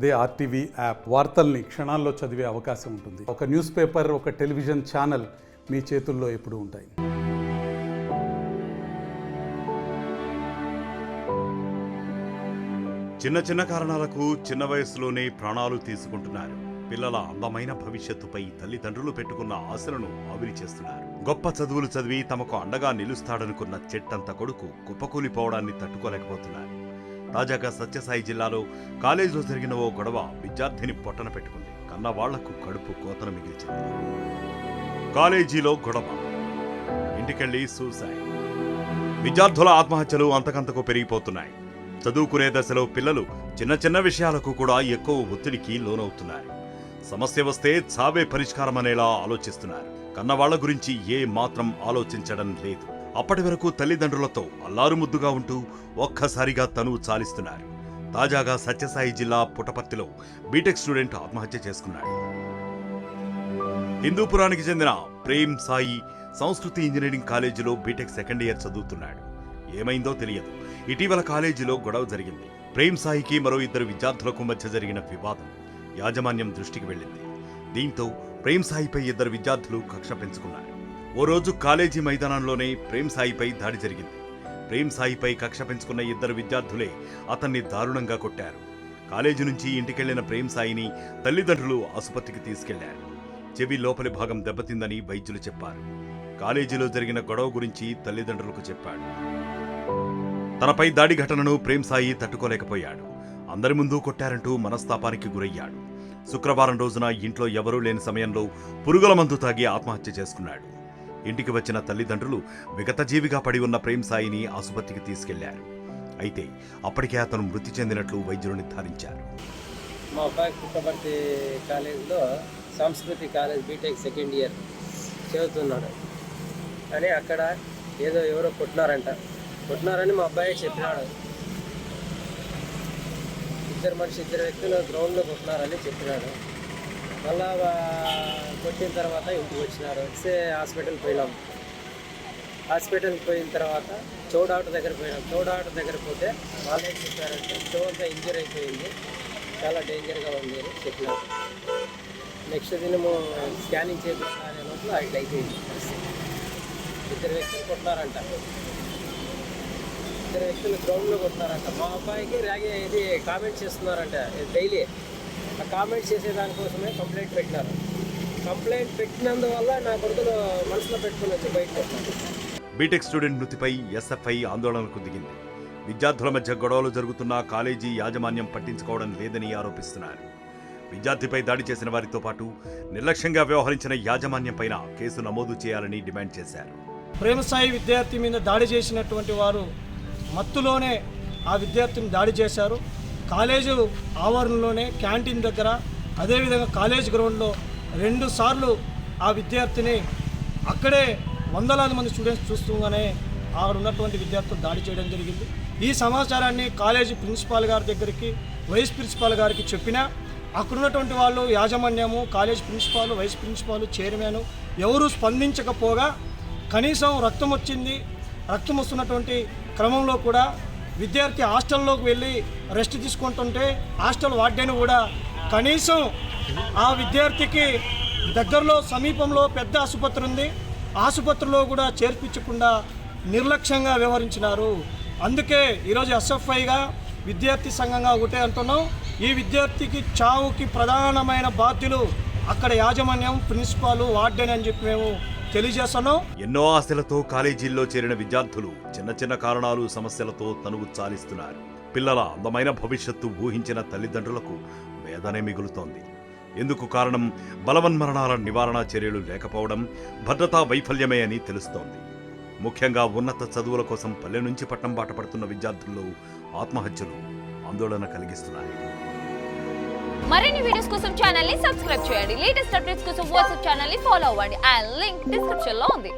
అదే RTV app వార్తల్ని క్షణాల్లో చదివే అవకాశం ఉంటుంది. ఒక న్యూస్ పేపర్, ఒక టెలివిజన్ ఛానల్ మీ చేతుల్లో ఎప్పుడూ ఉంటాయి. చిన్న చిన్న కారణాలకు చిన్న వయసులోనే ప్రాణాలు తీసుకుంటున్నారు. పిల్లల అందమైన భవిష్యత్తుపై తల్లిదండ్రులు పెట్టుకున్న ఆశలను ఆవిరి చేస్తున్నారు. గొప్ప చదువులు చదివి తమకు అండగా నిలుస్తాడనుకున్న చెట్టంత కొడుకు కుప్పకూలిపోవడాన్ని తట్టుకోలేకపోతున్నారు. తాజాగా సత్యసాయి జిల్లాలో కాలేజీలో జరిగిన ఓ గొడవ విద్యార్థిని పొట్టన పెట్టుకుంది. కన్న వాళ్లకు కడుపు కోతను మిగిల్చింది. కాలేజీలో గొడవ, ఇంటికెళ్లి సూసైడ్. విద్యార్థుల ఆత్మహత్యలు అంతకంతకు పెరిగిపోతున్నాయి. చదువుకునే దశలో పిల్లలు చిన్న చిన్న విషయాలకు కూడా ఎక్కువ ఒత్తిడికి లోనవుతున్నారు. సమస్య వస్తే చావే పరిష్కారం అనేలా ఆలోచిస్తున్నారు. కన్నవాళ్ల గురించి ఏ మాత్రం ఆలోచించడం లేదు. అప్పటి వరకు తల్లిదండ్రులతో అల్లారుముద్దుగా ఉంటూ ఒక్కసారిగా తనువు చాలిస్తున్నారు. తాజాగా సత్యసాయి జిల్లా పుట్టపర్తిలో బీటెక్ స్టూడెంట్ ఆత్మహత్య చేసుకున్నాడు. హిందూపురానికి చెందిన ప్రేమ్ సాయి సంస్కృతి ఇంజనీరింగ్ కాలేజీలో బీటెక్ సెకండ్ ఇయర్ చదువుతున్నాడు. ఏమైందో తెలియదు. ఇటీవల కాలేజీలో గొడవ జరిగింది. ప్రేమ్ సాయికి మరో ఇద్దరు విద్యార్థులకు మధ్య జరిగిన వివాదం యాజమాన్యం దృష్టికి వెళ్ళింది. దీంతో ప్రేమ్ సాయిపై ఇద్దరు విద్యార్థులు కక్ష పెంచుకున్నారు. ఓ రోజు కాలేజీ మైదానంలోనే ప్రేమ్ సాయిపై దాడి జరిగింది. ప్రేమ్ సాయిపై కక్ష పెంచుకున్న ఇద్దరు విద్యార్థులే అతన్ని దారుణంగా కొట్టారు. కాలేజీ నుంచి ఇంటికెళ్లిన ప్రేమ్ సాయిని తల్లిదండ్రులు ఆసుపత్రికి తీసుకెళ్లారు. చెవి లోపలి భాగం దెబ్బతిందని వైద్యులు చెప్పారు. కాలేజీలో జరిగిన గొడవ గురించి తల్లిదండ్రులకు చెప్పాడు. తనపై దాడి ఘటనను ప్రేమ్ సాయి తట్టుకోలేకపోయాడు. అందరి ముందు కొట్టారంటూ మనస్తాపానికి గురయ్యాడు. శుక్రవారం రోజున ఇంట్లో ఎవరూ లేని సమయంలో పురుగుల మందు తాగి ఆత్మహత్య చేసుకున్నాడు. ఇంటికి వచ్చిన తల్లిదండ్రులు విగతజీవిగా పడి ఉన్న ప్రేమ్ సాయిని ఆసుపత్రికి తీసుకెళ్లారు. అయితే అప్పటికే అతను మృతి చెందినట్లు వైద్యులు నిర్ధారించారు. మా అబ్బాయి పుట్టపర్తి కాలేజీలో సంస్కృతి కాలేజ్ బీటెక్ సెకండ్ ఇయర్ చదువుతున్నాడు. కానీ అక్కడ ఎవరో కొట్టినారని మా అబ్బాయి చెప్పినాడు. ఇద్దరు వ్యక్తులు గ్రౌండ్లో కొట్టినారని చెప్పినాడు. మళ్ళా కొట్టిన తర్వాత ఇంటికి వచ్చినారు. వస్తే హాస్పిటల్కి పోయినాం. హాస్పిటల్కి పోయిన తర్వాత చౌడాట దగ్గర పోయినాం. చౌడాట దగ్గర పోతే వాళ్ళేం చెప్పారంటే చో అంతా ఇంజరీ అయిపోయింది, చాలా డేంజర్గా ఉంది అని చెప్పినారు. నెక్స్ట్ దినము స్కానింగ్ చేయించాలనే లోపల అట్లా అయిపోయింది. ఇద్దరు వ్యక్తులు కొట్టినారంట. ఇద్దరు వ్యక్తులు గ్రౌండ్లో కొట్టినారంట. మా అబ్బాయికి ఇది కామెంట్ చేస్తున్నారంట డైలీ. ఆ కామెంట్స్ చేసే దానికోసమే కంప్లైంట్ పెట్టినారు. కంప్లైంట్ పెట్టినందువల్ల నా కొడుకులు మనసులో పెట్టుకుని వచ్చి బయటకు వస్తారు. బీటెక్ స్టూడెంట్ మృతిపై ఎస్ఎఫ్ఐ ఆందోళనకు దిగింది. విద్యార్థుల మధ్య గొడవలు జరుగుతున్నా కాలేజీ యాజమాన్యం పట్టించుకోవడం లేదని ఆరోపిస్తున్నారు. విద్యార్థిపై దాడి చేసిన వారితో పాటు నిర్లక్ష్యంగా వ్యవహరించిన యాజమాన్యంపైన కేసు నమోదు చేయాలని డిమాండ్ చేశారు. ప్రేమ్ సాయి విద్యార్థి మీద దాడి చేసినటువంటి వారు మత్తులోనే ఆ విద్యార్థిని దాడి చేశారు. కాలేజు ఆవరణలోనే క్యాంటీన్ దగ్గర, అదేవిధంగా కాలేజ్ గ్రౌండ్లో 2 సార్లు ఆ విద్యార్థిని అక్కడే వందలాది మంది స్టూడెంట్స్ చూస్తూనే ఆవిడ ఉన్నటువంటి విద్యార్థులు దాడి చేయడం జరిగింది. ఈ సమాచారాన్ని కాలేజీ ప్రిన్సిపాల్ గారి దగ్గరికి, వైస్ ప్రిన్సిపాల్ గారికి చెప్పినా అక్కడున్నటువంటి వాళ్ళు యాజమాన్యము, college principal, vice principal, chairman ఎవరూ స్పందించకపోగా కనీసం రక్తం వస్తున్నటువంటి క్రమంలో కూడా విద్యార్థి హాస్టల్లోకి వెళ్ళి రెస్ట్ తీసుకుంటుంటే హాస్టల్ వార్డెన్ కూడా కనీసం ఆ విద్యార్థికి దగ్గరలో సమీపంలో పెద్ద ఆసుపత్రి ఉంది, ఆసుపత్రిలో కూడా చేర్పించకుండా నిర్లక్ష్యంగా వ్యవహరించినారు. అందుకే ఈరోజు ఎస్ఎఫ్ఐగా విద్యార్థి సంఘంగా ఒకటే అంటున్నాం, ఈ విద్యార్థికి చావుకి ప్రధానమైన బాధ్యులు అక్కడ యాజమాన్యం, ప్రిన్సిపాల్, వార్డెన్ అని చెప్పి మేము తెలియజేస్తున్నాం. ఎన్నో ఆశలతో కాలేజీల్లో చేరిన విద్యార్థులు చిన్న చిన్న కారణాలు, సమస్యలతో తనువు చాలిస్తున్నారు. పిల్లల అందమైన భవిష్యత్తు ఊహించిన తల్లిదండ్రులకు వేదనే మిగులుతోంది. ఎందుకు కారణం బలవన్మరణాల నివారణ చర్యలు లేకపోవడం, భద్రతా వైఫల్యమే అని తెలుస్తోంది. ముఖ్యంగా ఉన్నత చదువుల కోసం పల్లె నుంచి పట్టణం బాట పడుతున్న విద్యార్థుల్లో ఆత్మహత్యలు ఆందోళన కలిగిస్తున్నాయి. మరిన్ని వీడియోస్ కోసం ఛానల్ ని సబ్స్క్రైబ్ చేయండి. లేటెస్ట్ అప్డేట్స్ కోసం వాట్సాప్ ఛానల్ ని ఫాలో అవ్వండి. ఆ లింక్ డిస్క్రిప్షన్ లో ఉంది.